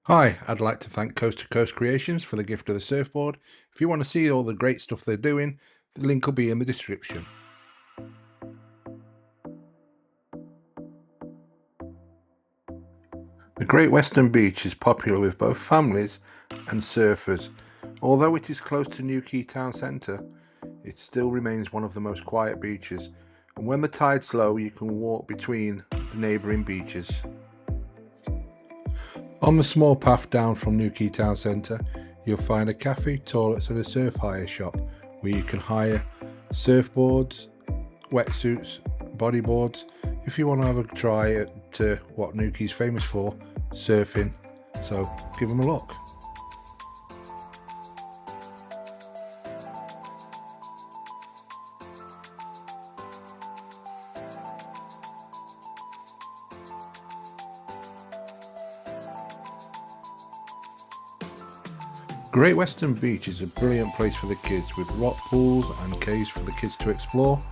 Hi, I'd like to thank Coast to Coast Creations for the gift of the surfboard. If you want to see all the great stuff they're doing, the link will be in the description. The Great Western Beach is popular with both families and surfers. Although it is close to Newquay town centre, it still remains one of the most quiet beaches, and when the tide's low you can walk between the neighbouring beaches. On the small path down from Newquay town centre, you'll find a cafe, toilets and a surf hire shop where you can hire surfboards, wetsuits, bodyboards if you want to have a try at what Newquay's famous for, surfing. So give them a look. Great Western Beach is a brilliant place for the kids with rock pools and caves for the kids to explore.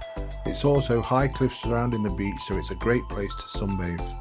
It's also high cliffs surrounding the beach, so it's a great place to sunbathe.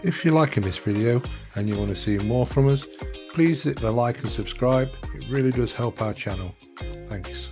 If you're liking this video and you want to see more from us, please hit the like and subscribe. It really does help our channel. Thanks.